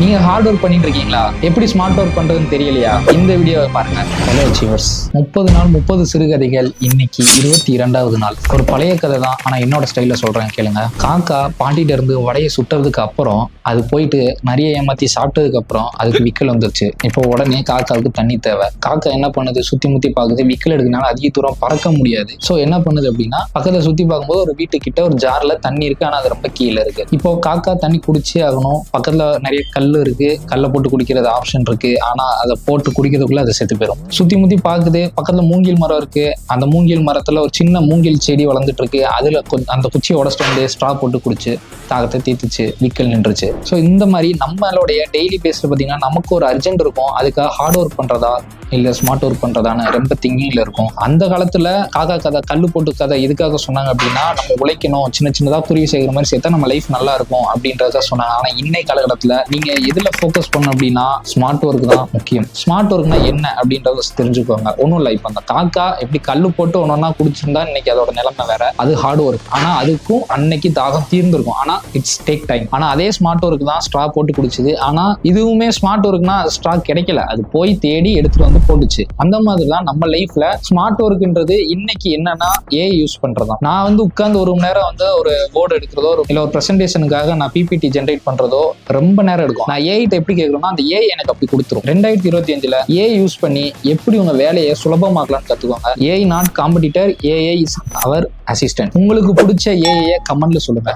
நீங்க hard work பண்ணிட்டு இருக்கீங்களா? எப்படி ஸ்மார்ட் ஒர்க் பண்றதுன்னு தெரியலையா? இந்த வீடியோவை பாருங்க. ஹலோ அச்சீவர்ஸ், 30 நாள் 30 சிறுகதைகள். இன்னைக்கு 22வது நாள். ஒரு பழைய கதை தான், ஆனா என்னோட ஸ்டைல்ல சொல்றேன் கேளுங்க. காக்கா பாண்டிட்ட இருந்து வடையை சுட்டுறதுக்கு அப்புறம் அது போயிட்டு நிறைய ஏமாத்தி சாப்பிட்டதுக்கு அப்புறம் அதுக்கு விக்கல் வந்துருச்சு. இப்போ உடனே காக்காவுக்கு தண்ணி தேவை. காக்கா என்ன பண்ணுது? சுத்தி முத்தி பாக்குது. விக்கல் எடுக்கனால அதிக தூரம் பறக்க முடியாது. சோ என்ன பண்ணுது அப்படின்னா, பக்கத்துல சுத்தி பார்க்கும்போது ஒரு வீட்டுக்கிட்ட ஒரு ஜார்ல தண்ணி இருக்கு, ஆனா அது ரொம்ப கீழே இருக்கு. இப்போ காக்கா தண்ணி குடிச்சே ஆகணும். பக்கத்துல நிறைய கல் இருக்கு, கல்லை போட்டு குடிக்கிறது ஆப்ஷன் இருக்கு, ஆனா அதை போட்டு குடிக்கிறதுக்குள்ள அது செத்து போயிடும். சுத்தி முத்தி பாக்குது, பக்கத்துல மூங்கில் மரம் இருக்கு. அந்த மூங்கில் மரத்துல ஒரு சின்ன மூங்கில் செடி வளர்ந்துட்டு இருக்கு. அதுல அந்த குச்சியை உடச்சிட்டு வந்து ஸ்ட்ரா போட்டு குடிச்சு தாகத்தை தீர்த்துச்சு, விக்கல் நின்றுச்சு. ஸோ இந்த மாதிரி நம்மளுடைய டெய்லி பேஸ்ல பார்த்தீங்கன்னா நமக்கு ஒரு அர்ஜென்ட் இருக்கும். அதுக்காக ஹார்ட் ஒர்க் பண்றதா இல்லை ஸ்மார்ட் ஒர்க் பண்றதான்னு ரொம்ப திங்கிங்ல இருக்கும். அந்த காலத்துல காக்கா கதை, கல்லு போட்டு கதை எதுக்காக சொன்னாங்க அப்படின்னா, நம்ம உழைக்கணும், சின்ன சின்னதா குருவி சேர்க்கிற மாதிரி சேர்த்தா நம்ம லைஃப் நல்லா இருக்கும் அப்படின்றத சொன்னாங்க. ஆனா இன்னைக்கு காலகட்டத்தில் நீங்க எதுல ஃபோக்கஸ் பண்ணணும் அப்படின்னா ஸ்மார்ட் ஒர்க் தான் முக்கியம். ஸ்மார்ட் ஒர்க்னா என்ன அப்படின்றத தெரிஞ்சுக்கோங்க. ஒன்றும் இல்லை, இப்போ அந்த காக்கா எப்படி கல்லு போட்டு ஒன்னொன்னா குடிச்சிருந்தா இன்னைக்கு அதோட நிலைமை வேற. அது ஹார்ட் ஒர்க். ஆனா அதுக்கும் அன்னைக்கு தாகம் தீர்ந்திருக்கும். ஆனா இட்ஸ் டேக் டைம். ஆனா அதே ஸ்மார்ட் ஒர்க் தான் ஸ்ட்ரா போட்டு குடிச்சுது. ஆனா இதுவுமே ஸ்மார்ட் ஒர்க்னா ஸ்ட்ரா கிடைக்கல, அது போய் தேடி எடுத்துட்டு வந்து போட்டுச்சு. அந்த மாதிரி தான் நம்ம லைஃப்ல ஸ்மார்ட் ஒர்க்ன்றது இன்னைக்கு என்னன்னா ஏஐ யூஸ் பண்றதா. நான் வந்து உட்கார்ந்து ஒரு மணி நேரம் வந்து ஒரு போர்டு எடுக்கிறதோ இல்ல ஒரு பிரசன்டேஷனுக்காக நான் பிபிடி ஜென்ரேட் பண்றதோ ரொம்ப நேரம் எடுக்கும். நான் ஏஐ எப்படி கேட்கறேன்னா அந்த ஏஐ எனக்கு அப்படி கொடுத்துரும். 2025ல ஏஐ யூஸ் பண்ணி எப்படி உங்க வேலையை சுலபமாக்கலாம்னு கத்துக்கோங்க. AI not competitor, AI is our assistant. உங்களுக்கு பிடிச்ச ஏஐ கமெண்ட்ல சொல்லுங்க.